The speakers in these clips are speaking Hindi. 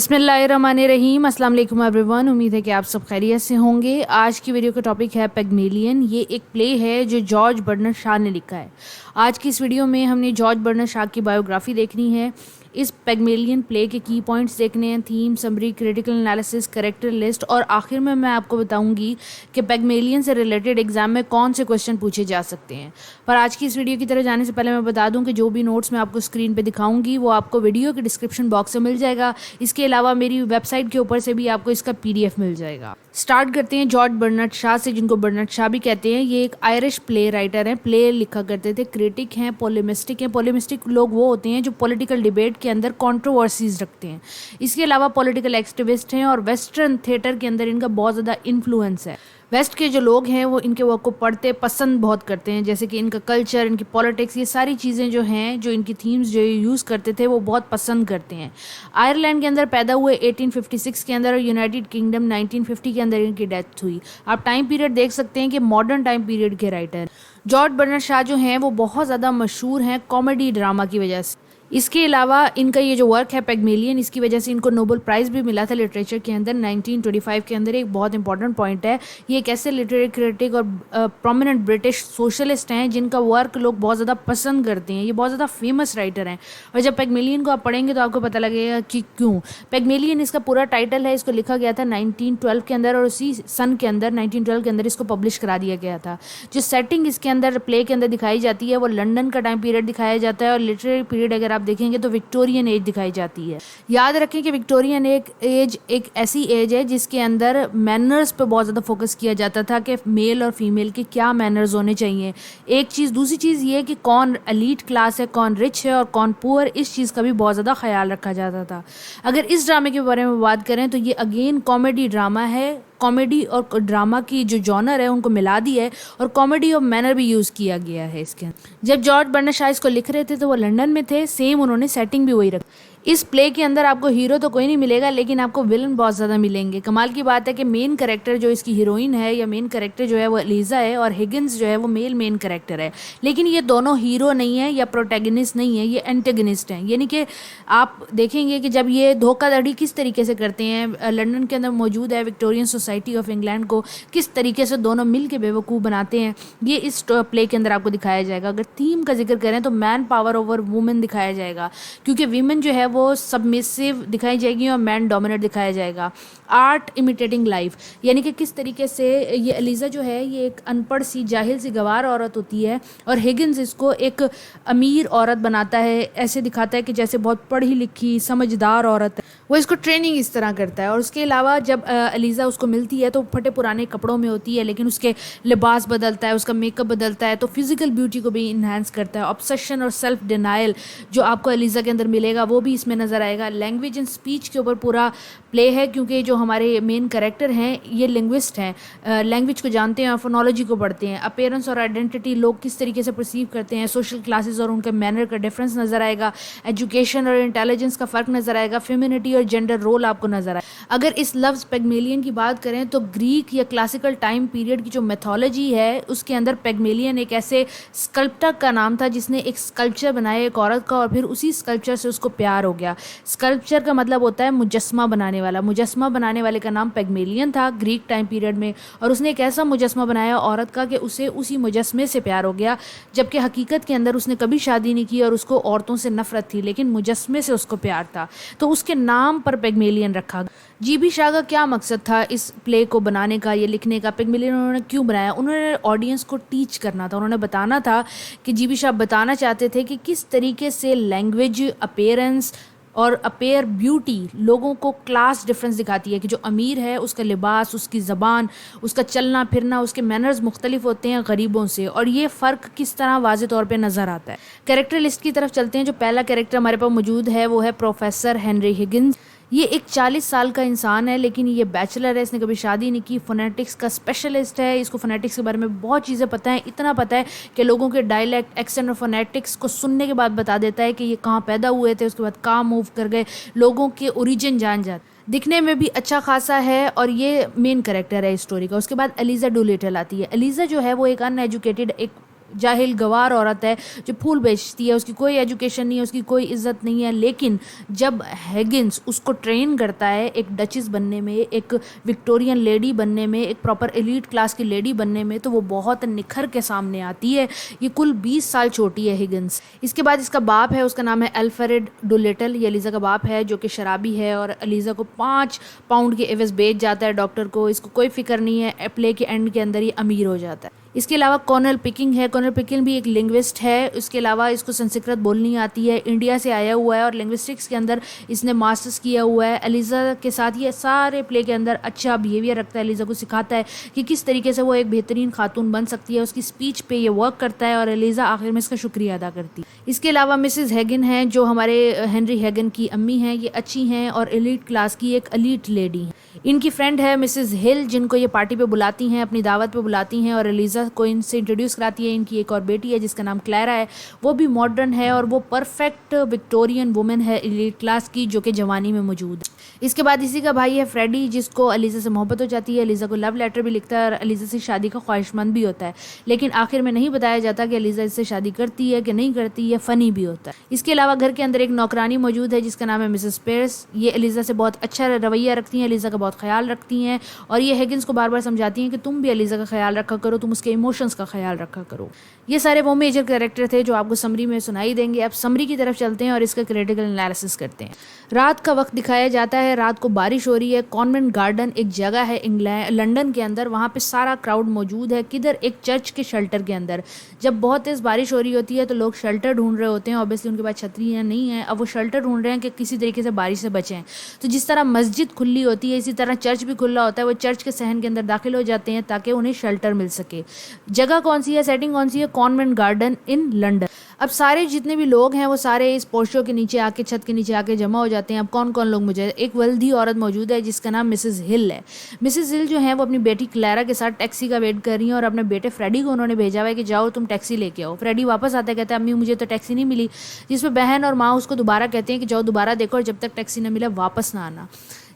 बिस्मिल्लाहिर्रहमानिर्रहीम। अस्सलाम वालेकुम एवरीवन। उम्मीद है कि आप सब खैरियत से होंगे। आज की वीडियो का टॉपिक है पिग्मेलियन। ये एक प्ले है जो जॉर्ज बर्नार्ड शॉ ने लिखा है। आज की इस वीडियो में हमने जॉर्ज बर्नार्ड शॉ की बायोग्राफी देखनी है। इस पिग्मेलियन प्ले के की पॉइंट्स देखने हैं, theme, summary, critical analysis, character list और आखिर में मैं आपको बताऊंगी कि पिग्मेलियन से रिलेटेड एग्जाम में कौन से क्वेश्चन पूछे जा सकते हैं। पर आज की इस वीडियो की तरफ जाने से पहले मैं बता दूं कि जो भी नोट्स मैं आपको स्क्रीन पे दिखाऊंगी वो आपको वीडियो के डिस्क्रिप्शन बॉक्स में मिल जाएगा। इसके अलावा मेरी वेबसाइट के ऊपर से भी आपको इसका PDF मिल जाएगा। स्टार्ट करते हैं जॉर्ज बर्नार्ड शॉ से, जिनको बर्नार्ड शॉ भी कहते हैं। ये एक आयरिश प्ले राइटर हैं, प्ले लिखा करते थे, क्रिटिक हैं, पोलेमिस्टिक हैं। पोलेमिस्टिक लोग वो होते हैं जो पॉलिटिकल डिबेट के अंदर कंट्रोवर्सीज रखते हैं। इसके अलावा पॉलिटिकल एक्टिविस्ट हैं और वेस्टर्न थिएटर के अंदर इनका बहुत ज़्यादा इन्फ्लुएंस है। वेस्ट के जो लोग हैं वो इनके वर्क को पढ़ते पसंद बहुत करते हैं, जैसे कि इनका कल्चर, इनकी पॉलिटिक्स, ये सारी चीज़ें जो हैं, जो इनकी थीम्स जो यूज़ करते थे वो बहुत पसंद करते हैं। आयरलैंड के अंदर पैदा हुए 1856 के अंदर और यूनाइटेड किंगडम 1950 के अंदर इनकी डेथ हुई। आप टाइम पीरियड देख सकते हैं कि मॉडर्न टाइम पीरियड के राइटर जॉर्ज बर्नार्ड शॉ जो हैं वो बहुत ज़्यादा मशहूर हैं कॉमेडी ड्रामा की वजह से। इसके अलावा इनका ये जो वर्क है पिग्मेलियन, इसकी वजह से इनको नोबेल प्राइज़ भी मिला था लिटरेचर के अंदर 1925 के अंदर। एक बहुत इंपॉर्टेंट पॉइंट है, ये एक ऐसे लिटरेरी क्रिटिक और प्रोमिनेंट ब्रिटिश सोशलिस्ट हैं जिनका वर्क लोग बहुत ज़्यादा पसंद करते हैं। ये बहुत ज़्यादा फेमस राइटर हैं और जब पिग्मेलियन को आप पढ़ेंगे तो आपको पता लगेगा कि क्यों। पिग्मेलियन इसका पूरा टाइटल है, इसको लिखा गया था 1912 के अंदर और उसी सन के अंदर 1912 के अंदर इसको पब्लिश करा दिया गया था। जो सेटिंग इसके अंदर प्ले के अंदर दिखाई जाती है वो लंदन का टाइम पीरियड दिखाया जाता है और लिटरेरी पीरियड अगर आप देखेंगे तो विक्टोरियन एज दिखाई जाती है। याद रखें कि विक्टोरियन एज एक ऐसी एज है जिसके अंदर मैनर्स पे बहुत ज़्यादा फोकस किया जाता था कि मेल और फीमेल के क्या मैनर्स होने चाहिए। एक चीज़, दूसरी चीज़ ये कि कौन एलीट क्लास है, कौन रिच है और कौन पुअर, इस चीज़ का भी बहुत ज़्यादा ख्याल रखा जाता था। अगर इस ड्रामे के बारे में बात करें तो ये अगेन कॉमेडी ड्रामा है। कॉमेडी और ड्रामा की जो जॉनर है उनको मिला दिया है और कॉमेडी और मैनर भी यूज़ किया गया है इसके अंदर। जब जॉर्ज बर्नार्ड शॉ इसको लिख रहे थे तो वो लंदन में थे, सेम उन्होंने सेटिंग भी वही रखी। इस प्ले के अंदर आपको हीरो तो कोई नहीं मिलेगा लेकिन आपको विलन बहुत ज़्यादा मिलेंगे। कमाल की बात है कि मेन कैरेक्टर जो इसकी हीरोइन है या मेन कैरेक्टर जो है वो एलिजा है और हिगिंस जो है वो मेन कैरेक्टर है। लेकिन ये दोनों हीरो नहीं है या प्रोटैगनिस्ट नहीं है, ये एंटेगनिस्ट हैं। यानी कि आप देखेंगे कि जब ये धोखाधड़ी किस तरीके से करते हैं, लंदन के अंदर मौजूद है विक्टोरियन सोसाइटी ऑफ इंग्लैंड को किस तरीके से दोनों मिल के बेवकूफ़ बनाते हैं, ये इस प्ले के अंदर आपको दिखाया जाएगा। अगर थीम का जिक्र करें तो मैन पावर ओवर वुमेन दिखाया जाएगा, क्योंकि वीमेन जो है वो सबमिसिव दिखाई जाएगी और मैन डोमिनेट दिखाया जाएगा। आर्ट इमिटेटिंग लाइफ, यानी कि किस तरीके से ये एलिजा जो है ये एक अनपढ़ सी जाहिल सी गवार औरत होती है और हिगिंस इसको एक अमीर औरत बनाता है, ऐसे दिखाता है कि जैसे बहुत पढ़ी लिखी समझदार औरत है। वो इसको ट्रेनिंग इस तरह करता है। और उसके अलावा जब एलिजा उसको मिलती है तो फटे पुराने कपड़ों में होती है, लेकिन उसके लिबास बदलता है, उसका मेकअप बदलता है, तो फिजिकल ब्यूटी को भी इन्हांस करता है। ऑब्सेशन और सेल्फ डिनाइल जो आपको एलिजा के अंदर मिलेगा वो भी इसमें नजर आएगा। लैंग्वेज एंड स्पीच के ऊपर पूरा प्ले है, क्योंकि जो हमारे मेन कैरेक्टर हैं ये लिंग्विस्ट हैं, लैंग्वेज को जानते हैं और फोनोलॉजी को पढ़ते हैं। अपीयरेंस और आइडेंटिटी लोग किस तरीके से परसीव करते हैं, सोशल क्लासेस और उनके मैनर का डिफरेंस नजर आएगा। एजुकेशन और इंटेलिजेंस का फ़र्क नजर आएगा। फेमिनिटी और जेंडर रोल आपको नजर आएगा। अगर इस लफ्ज़ पिग्मेलियन की बात करें तो ग्रीक या क्लासिकल टाइम पीरियड की जो मैथोलॉजी है उसके अंदर पिग्मेलियन एक ऐसे स्कल्प्टर का नाम था जिसने एक स्कल्पचर बनाया एक औरत का और फिर उसी स्कल्पचर से उसको प्यार हो गया। स्कल्पचर का मतलब होता है मुजस्मा बनाने वाला। मुजस्मा बनाने वाले का नाम पिग्मेलियन था ग्रीक टाइम पीरियड में, और उसने एक ऐसा मुजस्मा बनाया औरत का कि उसे उसी मुजस्मे से प्यार हो गया, जबकि हकीकत के अंदर उसने कभी शादी नहीं की और उसको औरतों से नफरत थी, लेकिन मुजस्मे से उसको प्यार था, तो उसके नाम पर पिग्मेलियन रखा। जीबी शाह का क्या मकसद था इस प्ले को बनाने का, ये लिखने का, पिग्मेलियन उन्होंने क्यों बनाया? उन्होंने ऑडियंस को टीच करना था। उन्होंने बताना था कि जीबी शाह बताना चाहते थे कि किस तरीके से लैंग्वेज, अपीयरेंस और अपेयर ब्यूटी लोगों को क्लास डिफरेंस दिखाती है, कि जो अमीर है उसका लिबास, उसकी ज़बान, उसका चलना फिरना, उसके मैनर्स मुख्तलिफ होते हैं गरीबों से, और ये फ़र्क किस तरह वाज़े तौर पे नज़र आता है। कैरेक्टर लिस्ट की तरफ चलते हैं। जो पहला कैरेक्टर हमारे पास मौजूद है वो है प्रोफेसर हेनरी हिगिंस। ये एक 40 साल का इंसान है, लेकिन ये बैचलर है, इसने कभी शादी नहीं की, फोनेटिक्स का स्पेशलिस्ट है। इसको फोनेटिक्स के बारे में बहुत चीज़ें पता है, इतना पता है कि लोगों के डायलेक्ट, एक्सेंट और फोनेटिक्स को सुनने के बाद बता देता है कि ये कहाँ पैदा हुए थे, उसके बाद कहाँ मूव कर गए, लोगों के ओरिजिन जान जाता। दिखने में भी अच्छा खासा है और ये मेन कैरेक्टर है इस स्टोरी का। उसके बाद एलिजा डोलिटल आती है। एलिजा जो है वो एक अनएजुकेटेड, एक जाहिल गवार औरत है जो फूल बेचती है, उसकी कोई एजुकेशन नहीं है, उसकी कोई इज्जत नहीं है। लेकिन जब हिगिंस उसको ट्रेन करता है एक डचेस बनने में, एक विक्टोरियन लेडी बनने में, एक प्रॉपर एलीट क्लास की लेडी बनने में, तो वो बहुत निखर के सामने आती है। ये कुल 20 साल छोटी है हिगिंस। इसके बाद इसका बाप है, उसका नाम है अल्फ्रेड डुलिटल। ये एलिजा का बाप है जो कि शराबी है और एलिजा को 5 पाउंड के एवज बेच जाता है डॉक्टर को। इसको कोई फिक्र नहीं है, प्ले के एंड के अंदर ही अमीर हो जाता है। इसके अलावा कर्नल पिकिंग है। कर्नल पिकिंग भी एक लिंग्विस्ट है। इसके अलावा इसको संस्कृत बोलनी आती है, इंडिया से आया हुआ है और लिंग्विस्टिक्स के अंदर इसने मास्टर्स किया हुआ है। एलिजा के साथ ये सारे प्ले के अंदर अच्छा बिहेवियर रखता है, एलिजा को सिखाता है कि किस तरीके से वो एक बेहतरीन खातून बन सकती है। उसकी स्पीच पे ये वर्क करता है और एलिजा आखिर में इसका शुक्रिया अदा करती है। इसके अलावा मिसेस हैगिन है जो हमारे हेनरी हैगिन की अम्मी हैं। ये अच्छी हैं और एलीट क्लास की एक एलीट लेडी हैं। इनकी फ्रेंड है मिसेस हिल, जिनको ये पार्टी पे बुलाती हैं, अपनी दावत पे बुलाती हैं और एलिजा को इनसे इंट्रोड्यूस कराती है। इनकी एक और बेटी है जिसका नाम क्लैरा है। वो भी मॉडर्न है और वो परफेक्ट विक्टोरियन वुमेन है एलीट क्लास की, जो कि जवानी में मौजूद है। इसके बाद इसी का भाई है फ्रेडी, जिसको एलिजा से मोहब्बत हो जाती है। एलिजा को लव लेटर भी लिखता है और एलिजा से शादी का ख्वाहिशमंद भी होता है, लेकिन आखिर में नहीं बताया जाता कि एलिजा इससे शादी करती है कि नहीं करती है। फनी भी होता है। इसके अलावा घर के अंदर एक नौकरानी मौजूद है जिसका नाम है मिसेस पेयर्स। ये एलिजा से बहुत अच्छा रवैया रखती हैं, एलिजा का बहुत ख्याल रखती हैं और ये हिगिंस को बार बार समझाती हैं कि तुम भी एलिजा का ख्याल रखा करो, तुम उसके इमोशंस का ख्याल रखा करो। ये सारे वो मेजर कैरेक्टर थे जो आपको समरी में सुनाई देंगे। अब समरी की तरफ चलते हैं और इसका क्रिटिकल एनालिसिस करते हैं। रात का वक्त दिखाया जाता है, रात को बारिश हो रही है। कॉन्वेंट गार्डन एक जगह है लंदन के अंदर, वहाँ पे सारा क्राउड मौजूद है। किधर? एक चर्च के शेल्टर के अंदर। जब बहुत तेज़ बारिश हो रही होती है तो लोग शेल्टर ढूंढ रहे होते हैं। ऑब्वियसली उनके पास छतरियाँ नहीं है, अब वो शेल्टर ढूंढ रहे हैं कि किसी तरीके से बारिश से बचें। तो जिस तरह मस्जिद खुली होती है इसी तरह चर्च भी खुला होता है। वो चर्च के सहन के अंदर दाखिल हो जाते हैं ताकि उन्हें शेल्टर मिल सके। जगह कौन सी है, सेटिंग कौन सी है? Convent garden in London. अब सारे जितने भी लोग हैं वो सारे इस पोर्शो के नीचे आके, छत के नीचे आके जमा हो जाते हैं। अब कौन कौन लोग मुझे, एक वेल्दी औरत मौजूद है जिसका नाम मिसेस हिल है। मिसेस हिल जो है वो अपनी बेटी क्लैरा के साथ टैक्सी का वेट कर रही हैं और अपने बेटे फ्रेडी को उन्होंने भेजा हुआ है कि जाओ तुम टैक्सी लेके आओ। फ्रेडी वापस आता है, कहता है अम्मी मुझे तो टैक्सी नहीं मिली, जिसमें बहन और माँ उसको दोबारा कहते हैं कि जाओ दोबारा देखो और जब तक टैक्सी न मिले वापस ना आना।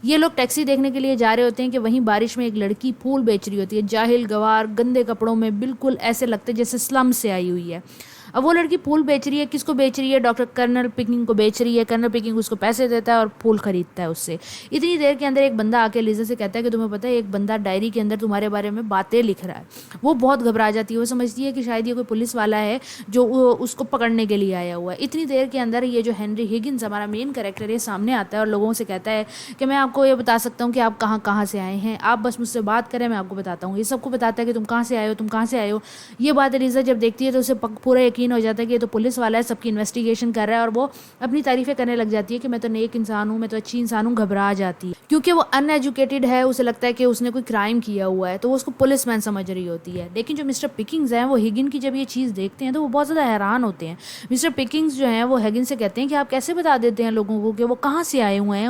ये लोग टैक्सी देखने के लिए जा रहे होते हैं कि वहीं बारिश में एक लड़की फूल बेच रही होती है, जाहिल गवार गंदे कपड़ों में, बिल्कुल ऐसे लगते जैसे स्लम से आई हुई है। अब वो लड़की फूल बेच रही है, किसको बेच रही है? डॉक्टर कर्नल पिकिंग को बेच रही है। कर्नल पिकिंग उसको पैसे देता है और फूल खरीदता है उससे। इतनी देर के अंदर एक बंदा आके एलिजा से कहता है कि तुम्हें पता है एक बंदा डायरी के अंदर तुम्हारे बारे में बातें लिख रहा है। वो बहुत घबरा जाती है, वो समझती है कि शायद ये कोई पुलिस वाला है जो उसको पकड़ने के लिए आया हुआ है। इतनी देर के अंदर ये जो हेनरी हिगिंस हमारा मेन कैरेक्टर है सामने आता है और लोगों से कहता है कि मैं आपको ये बता सकता हूँ कि आप कहाँ कहाँ से आए हैं, आप बस मुझसे बात करें मैं आपको बताता हूँ। ये सबको बताता है कि तुम कहाँ से आए हो, तुम कहाँ से आए हो। ये बात एलिजा जब देखती है तो उसे पूरा यकीन हो जाता है कि ये तो पुलिस वाला है, सबकी इन्वेस्टिगेशन कर रहा है और वो अपनी तारीफें करने लग जाती है कि मैं तो नेक इंसान हूँ, मैं तो अच्छी इंसान हूँ। घबरा जाती है क्योंकि वो अनएजुकेटेड है, उसे लगता है कि उसने कोई क्राइम किया हुआ है, तो वो उसको पुलिसमैन समझ रही होती है। लेकिन जो मिस्टर पिकिंग्स हैं वो हिगिन की जब ये चीज़ देखते हैं तो वो बहुत ज़्यादा हैरान होते हैं। मिस्टर पिकिंग्स जो हैं वो हिगिन से कहते हैं कि आप कैसे बता देते हैं लोगों को कि वो कहाँ से आए हुए हैं,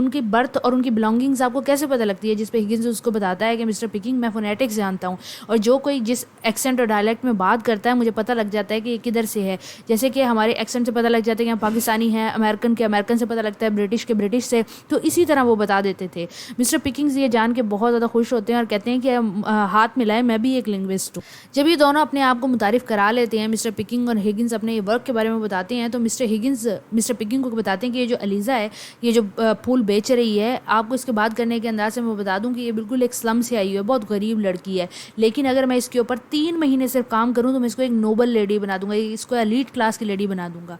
उनकी बर्थ और उनकी बिलोंगिंग्स आपको कैसे पता लगती है? जिस पे हिगिन उसको बताता है कि मिस्टर पिकिंग मैं फोनेटिक्स जानता हूँ और जो कोई जिस एक्सेंट और डायलेक्ट में बात करता है मुझे पता लग जाता है कि ये किधर से है। जैसे कि हमारे एक्सेंट से पता लग जाता है कि हम पाकिस्तानी हैं, अमेरिकन के अमेरिकन से पता लगता है, ब्रिटिश के ब्रिटिश से, तो इसी तरह वो बता देते थे। मिस्टर पिकिंग्स ये जान के बहुत ज़्यादा खुश होते हैं और कहते हैं कि हाथ मिलाएं, मैं भी एक लिंग्विस्ट हूँ। जब ये दोनों अपने आप को मुतारिफ करा लेते हैं, मिस्टर पिकिंग और हिगिंस अपने वर्क के बारे में बताते हैं, तो मिस्टर पिकिंग को बताते हैं कि ये जो एलिजा है, ये जो फूल बेच रही है, आपको इसके बात करने के अंदाज से मैं बता दूं कि ये बिल्कुल एक स्लम से आई हुई है, बहुत गरीब लड़की है, लेकिन अगर मैं इसके ऊपर 3 महीने सिर्फ काम करूं तो मैं इसको एक नोबल लेडी बना दूंगा, इसको एलीट क्लास की लेडी बना दूंगा।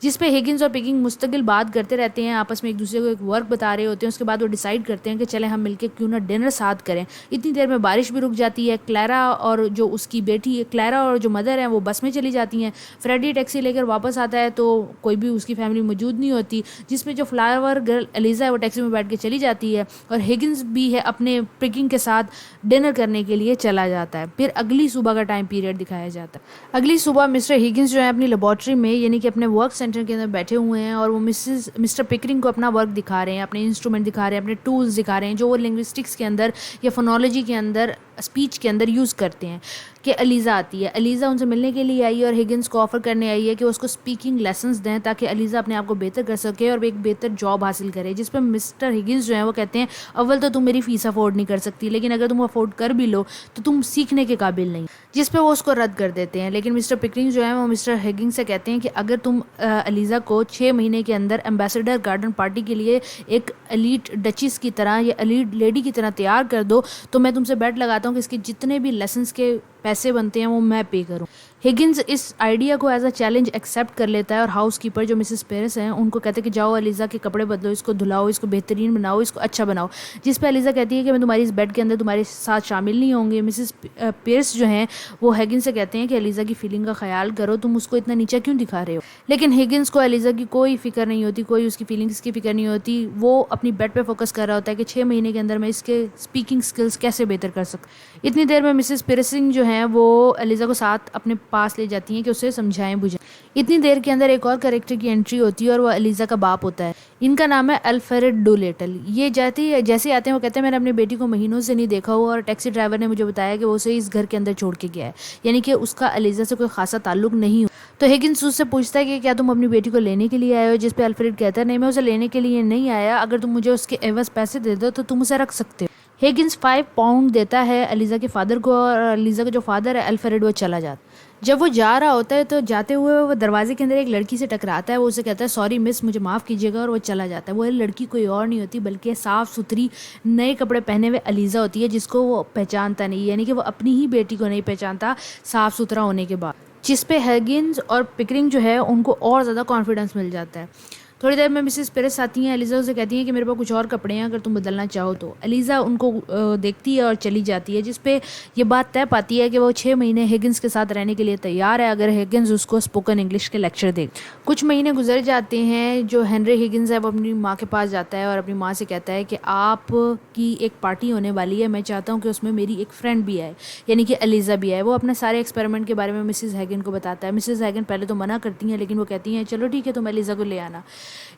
जिस पे हिगिंस और पिकिंग मुस्तकिल बात करते रहते हैं, आपस में एक दूसरे को एक वर्क बता रहे होते हैं। उसके बाद वो डिसाइड करते हैं कि चले हम मिलके क्यों ना डिनर साथ करें। इतनी देर में बारिश भी रुक जाती है। क्लैरा और जो उसकी बेटी है, क्लैरा और जो मदर है वो बस में चली जाती हैं। फ्रेडी टैक्सी लेकर वापस आता है तो कोई भी उसकी फैमिली मौजूद नहीं होती, जिसमें जो फ्लावर गर्ल एलिजा है वो टैक्सी में बैठ के चली जाती है और हिगिंस भी है अपने पिकिंग के साथ डिनर करने के लिए चला जाता है। फिर अगली सुबह का टाइम पीरियड दिखाया जाता है। अगली सुबह मिस्टर हिगिंस जो है अपनी लेबॉर्ट्री में यानी कि अपने वर्क सेंटर के अंदर बैठे हुए हैं और वो मिस्टर पिकरिंग को अपना वर्क दिखा रहे हैं, अपने इंस्ट्रूमेंट दिखा रहे हैं, अपने टूल्स दिखा रहे हैं जो वो लिंग्विस्टिक्स के अंदर या फोनोलॉजी के अंदर स्पीच के अंदर यूज़ करते हैं कि अलीज़ा आती है। अलीज़ा उनसे मिलने के लिए आई है और हिगिंस को ऑफ़र करने आई है कि उसको स्पीकिंग लेसन्स दें ताकि अलीज़ा अपने आप को बेहतर कर सके और एक बेहतर जॉब हासिल करे। जिस पर मिस्टर हिगिंस जो है वो कहते हैं, अव्वल तो तुम मेरी फ़ीस अफोर्ड नहीं कर सकती, लेकिन अगर तुम अफोर्ड कर भी लो तो तुम सीखने के काबिल नहीं। जिस पे वो उसको रद्द कर देते हैं। लेकिन मिस्टर पिकरिंग जो है वो मिस्टर हिगिंस से कहते हैं कि अगर तुम अलीज़ा को 6 महीने के अंदर एम्बेसडर गार्डन पार्टी के लिए एक एलीट डचिस की तरह या एलीट लेडी की तरह तैयार कर दो तो मैं तुमसे बेट लगाता हूँ कि इसके जितने भी लेसन्स के पैसे बनते हैं वो मैं पे करूँ। हिगिंस इस आइडिया को एज अ चैलेंज एक्सेप्ट कर लेता है और हाउस कीपर जो मिसेस पेरिस हैं उनको कहते हैं कि जाओ अलीज़ा के कपड़े बदलो, इसको धुलाओ, इसको बेहतरीन बनाओ, इसको अच्छा बनाओ। जिस पे अलीज़ा कहती है कि मैं तुम्हारी इस बेड के अंदर तुम्हारे साथ शामिल नहीं होंगी। मिसेस पेरिस जो हैं वो हिगिंस से कहते हैं कि अलीज़ा की फीलिंग का ख्याल करो, तुम उसको इतना नीचा क्यों दिखा रहे हो। लेकिन हिगिंस को अलीज़ा की कोई फिक्र नहीं होती, कोई उसकी फीलिंग्स की फिक्र नहीं होती। वो अपनी बेड पे फोकस कर रहा होता है कि 6 महीने के अंदर मैं इसके स्पीकिंग स्किल्स कैसे बेहतर कर सकूँ। इतनी देर में मिसेस पेरिसिंग जो हैं वो अलीज़ा को साथ अपने पास ले जाती हैं कि उसे समझाएं बुझाएं। इतनी देर के अंदर एक और कैरेक्टर की एंट्री होती है और वो अलीज़ा का बाप होता है। इनका नाम है अल्फ्रेड डूलिटल। ये जैसे आते हैं वो कहते हैं मैंने अपनी बेटी को महीनों से नहीं देखा हुआ और टैक्सी ड्राइवर ने मुझे बताया कि वो उसे इस घर के अंदर छोड़ के गया है, यानी कि उसका अलीज़ा से कोई खासा ताल्लुक नहीं हो। तो हिगिंस उससे पूछता है कि क्या तुम अपनी बेटी को लेने के लिए आए हो। जिस पे अल्फ्रेड कहता है नहीं, मैं उसे लेने के लिए नहीं आया, अगर तुम मुझे उसके एवज पैसे दे दो तो तुम उसे रख सकते हो। हिगिंस 5 पाउंड देता है अलीज़ा के फादर को और अलीज़ा का जो फादर है अल्फ्रेड वो चला जाता है। जब वो जा रहा होता है तो जाते हुए वो दरवाजे के अंदर एक लड़की से टकराता है। वो उसे कहता है सॉरी मिस, मुझे माफ़ कीजिएगा, और वो चला जाता है। वो लड़की कोई और नहीं होती बल्कि साफ़ सुथरी नए कपड़े पहने हुए अलीज़ा होती है, जिसको वो पहचानता नहीं, यानी कि वो अपनी ही बेटी को नहीं पहचानता साफ़ सुथरा होने के बाद। जिस पे हिगिंस और पिकरिंग जो है उनको और ज़्यादा कॉन्फिडेंस मिल जाता है। थोड़ी देर में मिसेस पेरिस आती हैं। अलीज़ा उसे कहती हैं कि मेरे पास कुछ और कपड़े हैं, अगर तुम बदलना चाहो तो। अलीज़ा उनको देखती है और चली जाती है। जिस पे ये बात तय पाती है कि वो 6 महीने हिगिंस के साथ रहने के लिए तैयार है अगर हिगिंस उसको स्पोकन इंग्लिश के लेक्चर दे। कुछ महीने गुजर जाते हैं। जो हेनरी हिगिंस है वो अपनी माँ के पास जाता है और अपनी माँ से कहता है कि आप की एक पार्टी होने वाली है, मैं चाहता हूँ कि उसमें मेरी एक फ्रेंड भी आए, यानी कि अलीज़ा भी आए। वो अपने सारे एक्सपेरिमेंट के बारे में मिसेस हिगिन को बताता है। मिसेस हिगिन पहले तो मना करती हैं, लेकिन वो कहती हैं चलो ठीक है, तुम अलीज़ा को ले आना।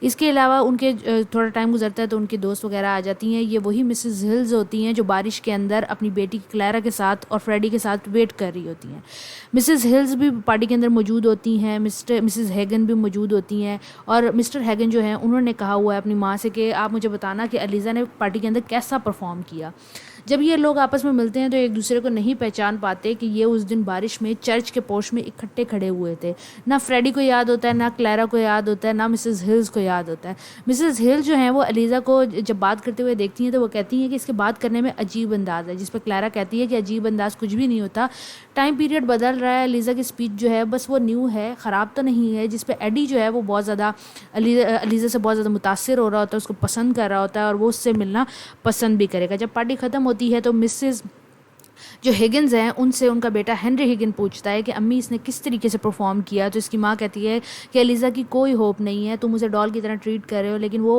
इसके अलावा उनके थोड़ा टाइम गुजरता है तो उनकी दोस्त वगैरह आ जाती हैं। ये वही मिसेस हिल्स होती हैं जो बारिश के अंदर अपनी बेटी क्लैरा के साथ और फ्रेडी के साथ वेट कर रही होती हैं। मिसेस हिल्स भी पार्टी के अंदर मौजूद होती हैं। मिसेस हैगन भी मौजूद होती हैं और मिस्टर हैगन जो हैं उन्होंने कहा हुआ है अपनी माँ से कि आप मुझे बताना कि अलीज़ा ने पार्टी के अंदर कैसा परफॉर्म किया। जब ये लोग आपस में मिलते हैं तो एक दूसरे को नहीं पहचान पाते कि ये उस दिन बारिश में चर्च के पोर्च में इकट्ठे खड़े हुए थे। ना फ्रेडी को याद होता है, ना क्लैरा को याद होता है, ना मिसेस हिल्स को याद होता है। मिसेस हिल जो हैं वो अलीज़ा को जब बात करते हुए देखती हैं तो वो कहती हैं कि इसके बात करने में अजीब अंदाज़ है। जिस पर क्लैरा कहती है कि अजीब अंदाज़ कुछ भी नहीं होता, टाइम पीरियड बदल रहा है, अलीज़ा की स्पीच जो है बस वो न्यू है, ख़राब तो नहीं है। जिस पर एडी जो है वो बहुत ज़्यादा अलीज़ा से बहुत ज़्यादा मुतासिर हो रहा होता है, उसको पसंद कर रहा होता है और वो उससे मिलना पसंद भी करेगा। जब पार्टी ख़त्म होती है तो मिसेस जो हिगिंस हैं उनसे उनका बेटा हेनरी हिगिन पूछता है कि अम्मी इसने किस तरीके से परफॉर्म किया। तो इसकी माँ कहती है कि अलीज़ा की कोई होप नहीं है, तुम उसे डॉल की तरह ट्रीट कर रहे हो, लेकिन वो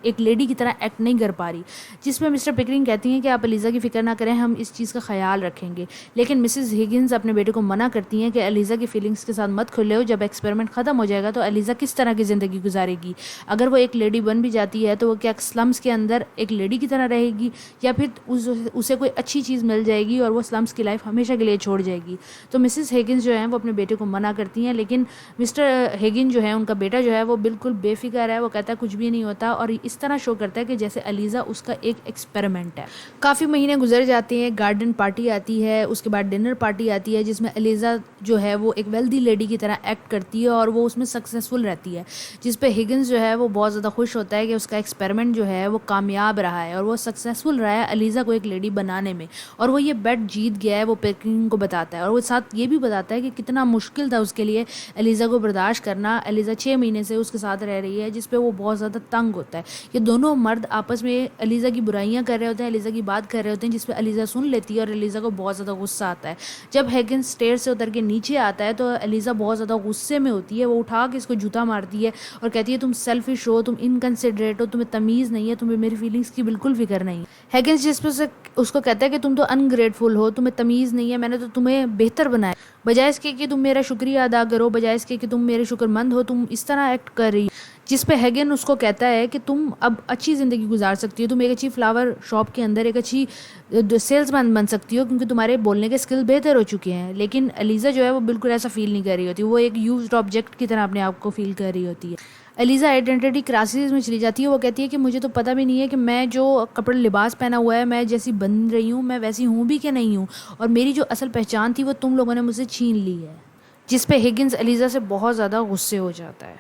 एक लेडी की तरह एक्ट नहीं कर पा रही। जिसमें मिस्टर पिकरिंग कहती हैं कि आप अलीज़ा की फ़िक्र ना करें, हम इस चीज़ का ख्याल रखेंगे। लेकिन मिसेस हिगिंस अपने बेटे को मना करती हैं कि अलीज़ा की फीलिंग्स के साथ मत खुले हो, जब एक्सपेरिमेंट ख़त्म हो जाएगा तो अलीज़ा किस तरह की ज़िंदगी गुजारेगी। अगर वो एक लेडी बन भी जाती है तो वो क्या स्लम्स के अंदर एक लेडी की तरह रहेगी या फिर उसे कोई अच्छी चीज़ मिल जाएगी और वो स्लम्स की लाइफ हमेशा के लिए छोड़ जाएगी। तो मिसेस हिगिंस जो है वो अपने बेटे को मना करती हैं, लेकिन मिस्टर हिगिन जो है उनका बेटा जो है वो बिल्कुल बेफिक्र है। वो कहता है कुछ भी नहीं होता और इस तरह शो करता है कि जैसे अलीज़ा उसका एक एक्सपेरिमेंट है। काफ़ी महीने गुजर जाते हैं। गार्डन पार्टी आती है, उसके बाद डिनर पार्टी आती है जिसमें अलीज़ा जो है वो एक वेल्दी लेडी की तरह एक्ट करती है और वो उसमें सक्सेसफुल रहती है। जिस पे हिगिंस जो है वो बहुत ज़्यादा खुश होता है कि उसका एक्सपेरिमेंट जो है वो कामयाब रहा है और वो सक्सेसफुल रहा है अलीज़ा को एक लेडी बनाने में, और वो ये बेट जीत गया है। वो पिकरिंग को बताता है और वो साथ ये भी बताता है कि कितना मुश्किल था उसके लिए अलीज़ा को बर्दाश्त करना। अलीज़ा 6 महीने से उसके साथ रह रही है, जिस पे वो बहुत ज़्यादा तंग होता है। ये दोनों मर्द आपस में अलीज़ा की बुराइयां कर रहे होते हैं, अलीज़ा की बात कर रहे होते हैं, जिस पे अलीज़ा सुन लेती है और अलीज़ा को बहुत ज़्यादा गुस्सा आता है। जब हिगिंस स्टेयर से उतर के नीचे आता है तो अलीज़ा बहुत ज़्यादा गुस्से में होती है। वो उठा के इसको जूता मारती है और कहती है तुम सेल्फिश हो, तुम इनकंसिडरेट हो, तुम्हें तमीज़ नहीं है, तुम्हें मेरी फीलिंग्स की बिल्कुल फिक्र नहीं। हिगिंस जिस पे उसको कहता है कि तुम तो अनग्रेटफुल हो, तुम्हें तमीज़ नहीं है, मैंने तो तुम्हें बेहतर बनाया, बजाय इसके कि तुम मेरा शुक्रिया अदा करो, बजाय इसके कि तुम मेरे शुक्रमंद हो, तुम इस तरह एक्ट कर रही हो। जिस पे हेगन उसको कहता है कि तुम अब अच्छी ज़िंदगी गुजार सकती हो, तुम एक अच्छी फ्लावर शॉप के अंदर एक अच्छी सेल्समैन बन सकती हो क्योंकि तुम्हारे बोलने के स्किल बेहतर हो चुके हैं। लेकिन एलिज़ा जो है वो बिल्कुल ऐसा फील नहीं कर रही होती, वो एक यूज्ड ऑब्जेक्ट की तरह अपने आप को फील कर रही होती है। एलिज़ा आइडेंटिटी क्राइसिस में चली जाती है। वो कहती है कि मुझे तो पता भी नहीं है कि मैं जो कपड़े लिबास पहना हुआ है, मैं जैसी बन रही हूँ मैं वैसी हूँ भी कि नहीं हूँ, और मेरी जो असल पहचान थी वो तुम लोगों ने मुझसे छीन ली है। जिस पे हिगिंस एलिज़ा से बहुत ज़्यादा गुस्से हो जाता है।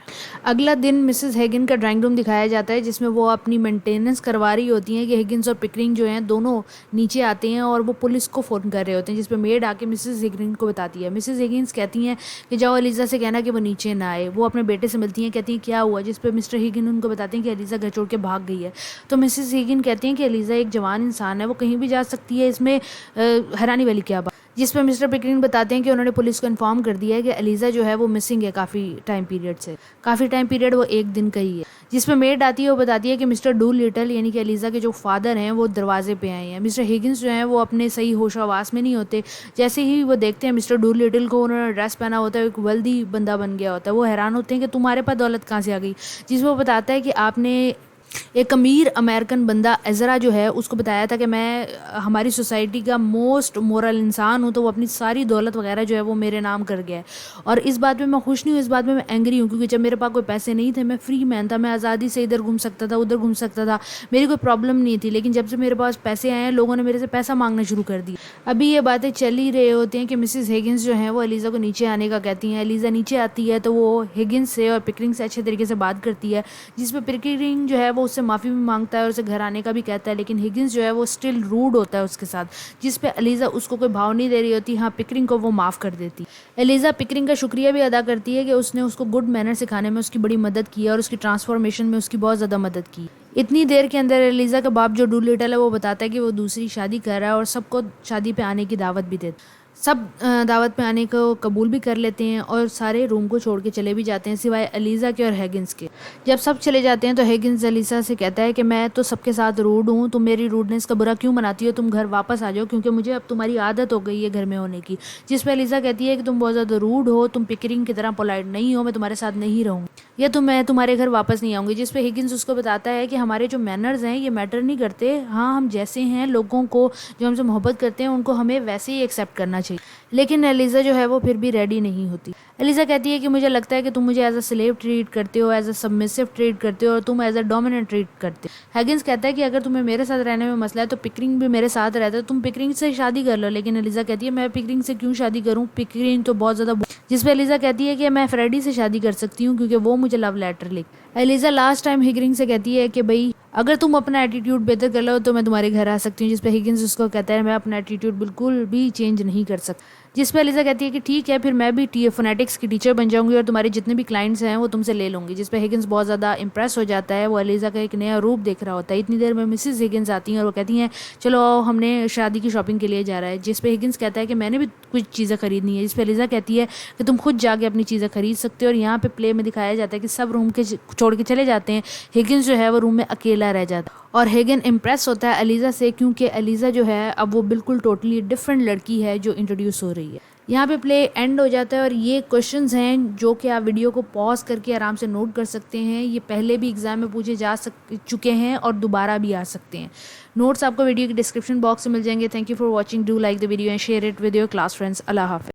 अगला दिन मिसेस हिगिन का ड्राइंग रूम दिखाया जाता है जिसमें वो अपनी मेंटेनेंस करवा रही होती हैं कि हिगिंस और पिकरिंग जो हैं दोनों नीचे आते हैं और वो पुलिस को फ़ोन कर रहे होते हैं, जिस पे मेड आके मिसेस हिगिन को बताती है। मिसेस हिगिंस कहती हैं कि जाओ एलिज़ा से कहना कि वो नीचे ना आए। वो अपने बेटे से मिलती हैं, कहती हैं क्या हुआ, जिस पर मिस्टर हिगिन उनको बताते हैं कि एलिज़ा घर छोड़ के भाग गई है। तो मिसेस हिगिन कहती हैं कि एलिज़ा एक जवान इंसान है, वो कहीं भी जा सकती है, इसमें हैरानी वाली क्या बात। जिस पर मिस्टर पिकरिंग बताते हैं कि उन्होंने पुलिस को इन्फॉर्म कर दिया है कि एलिज़ा जो है वो मिसिंग है काफ़ी टाइम पीरियड से। काफ़ी टाइम पीरियड वो एक दिन का ही है। जिस पर मेड आती है वो बताती है कि मिस्टर डू लिटल यानी कि एलिज़ा के जो फादर हैं वो दरवाजे पे आए हैं। मिस्टर हिगिंस जो हैं वो अपने सही होशावास में नहीं होते। जैसे ही वो देखते हैं मिस्टर डू लिटल को, उन्होंने ड्रेस पहना होता है, एक वेल्दी बंदा बन गया होता है, वो हैरान होते हैं कि तुम्हारे पास दौलत कहाँ से आ गई। जिसमें वो बताता है कि आपने एक अमीर अमेरिकन बंदा एजरा जो है उसको बताया था कि मैं हमारी सोसाइटी का मोस्ट मोरल इंसान हूँ, तो वो अपनी सारी दौलत वगैरह जो है वो मेरे नाम कर गया है। और इस बात में मैं खुश नहीं हूँ, इस बात में मैं एंग्री हूँ, क्योंकि जब मेरे पास कोई पैसे नहीं थे मैं फ्री मैन था, मैं आज़ादी से इधर घूम सकता था उधर घूम सकता था, मेरी कोई प्रॉब्लम नहीं थी। लेकिन जब से मेरे पास पैसे आए हैं लोगों ने मेरे से पैसा मांगना शुरू कर दिया। अभी ये बातें चल ही रहे होते हैं कि मिसेस हिगिंस जो है वो एलिज़ा को नीचे आने का कहती हैं। एलिज़ा नीचे आती है तो वो हिगिंस से और पिकरिंग से अच्छे तरीके से बात करती है, जिस पर पिकरिंग जो है वो उससे माफ़ी भी मांगता है और उसे घर आने का भी कहता है। लेकिन हिगिंस जो है वो स्टिल रूड होता है उसके साथ, जिस पे एलिज़ा उसको कोई भाव नहीं दे रही होती। हाँ, पिकरिंग को वो माफ़ कर देती। एलिज़ा पिकरिंग का शुक्रिया भी अदा करती है कि उसने उसको गुड मैनर सिखाने में उसकी बड़ी मदद की है और उसकी ट्रांसफॉर्मेशन में उसकी बहुत ज़्यादा मदद की। इतनी देर के अंदर एलिज़ा का बाप जो डू लिटल है वो बताता है कि वो दूसरी शादी कर रहा है और सबको शादी पे आने की दावत भी देता है। सब दावत पे आने को कबूल भी कर लेते हैं और सारे रूम को छोड़ के चले भी जाते हैं सिवाय एलिज़ा के और हिगिंस के। जब सब चले जाते हैं तो हिगिंस एलिज़ा से कहता है कि मैं तो सबके साथ रूड हूँ, तुम मेरी रूडनेस का बुरा क्यों मनाती हो, तुम घर वापस आ जाओ क्योंकि मुझे अब तुम्हारी आदत हो गई है घर में होने की। जिस पर एलिज़ा कहती है कि तुम बहुत ज़्यादा रूड हो, तुम पिकरिंग की तरह पोलाइट नहीं हो, मैं तुम्हारे साथ नहीं रहूँगी या मैं तुम्हारे घर वापस नहीं आऊँगी। जिस पर हिगिंस उसको बताता है कि हमारे जो मैनर्स हैं ये मैटर नहीं करते, हाँ हम जैसे हैं, लोगों को जो हमसे मोहब्बत करते हैं उनको हमें वैसे ही एक्सेप्ट करना चाहिए। लेकिन एलिज़ा जो है वो फिर भी रेडी नहीं होती। एलिज़ा कहती है कि मुझे लगता है कि तुम मुझे एज अ स्लेव ट्रीट करते हो, एज अ सबमिसिव ट्रीट करते हो और तुम एज अ डोमिनेंट ट्रीट करते हो। हिगिंस कहता है कि अगर तुम्हें मेरे साथ रहने में मसला है तो पिकरिंग भी मेरे साथ रहता है, तुम पिकरिंग से शादी कर लो। लेकिन एलिज़ा कहती है मैं पिकरिंग से क्यों शादी करूँ, पिकरिंग तो बहुत ज़्यादा। जिस पर एलिज़ा कहती है कि मैं फ्रेडी से शादी कर सकती हूँ क्योंकि वो मुझे लव लेटर लिख। एलिज़ा लास्ट टाइम हिगिंस से कहती है कि भाई अगर तुम अपना एटीट्यूड बेहतर कर लो तो मैं तुम्हारे घर आ सकती हूँ। जिस पर हिगिंस उसको कहता है मैं अपना एटीट्यूड बिल्कुल भी चेंज नहीं कर सकता। जिस पर एलिज़ा कहती है कि ठीक है फिर मैं भी फोनेटिक्स की टीचर बन जाऊंगी और तुम्हारे जितने भी क्लाइंट्स हैं वो तुमसे ले लूँगी। जिस पर हिगिंस बहुत ज़्यादा इंप्रेस हो जाता है, वो एलिज़ा का एक नया रूप देख रहा होता है। इतनी देर में मिसेस हिगिंस आती हैं और वो कहती हैं चलो आओ हमने शादी की शॉपिंग के लिए जा रहा है। जिस पर हिगिंस कहता है कि मैंने भी कुछ चीज़ें खरीदनी है। जिस पर एलिज़ा कहती है कि तुम खुद जाके अपनी चीज़ें खरीद सकते हो। और यहाँ पे प्ले में दिखाया जाता है कि सब रूम के छोड़ के चले जाते हैं, हिगिंस जो है वो रूम में अकेला रह जाता है और हिगिन इम्प्रेस होता है एलिज़ा से क्योंकि एलिज़ा जो है अब वो बिल्कुल टोटली डिफरेंट लड़की है जो इंट्रोड्यूस हो रही है। यहाँ पे प्ले एंड हो जाता है और ये क्वेश्चंस हैं जो कि आप वीडियो को पॉज करके आराम से नोट कर सकते हैं। ये पहले भी एग्जाम में पूछे जा चुके हैं और दोबारा भी आ सकते हैं। नोट्स आपको वीडियो की डिस्क्रिप्शन बॉक्स में मिल जाएंगे। Thank you for watching, do like the video and share it with your class friends. अल्लाह हाफ़िज़।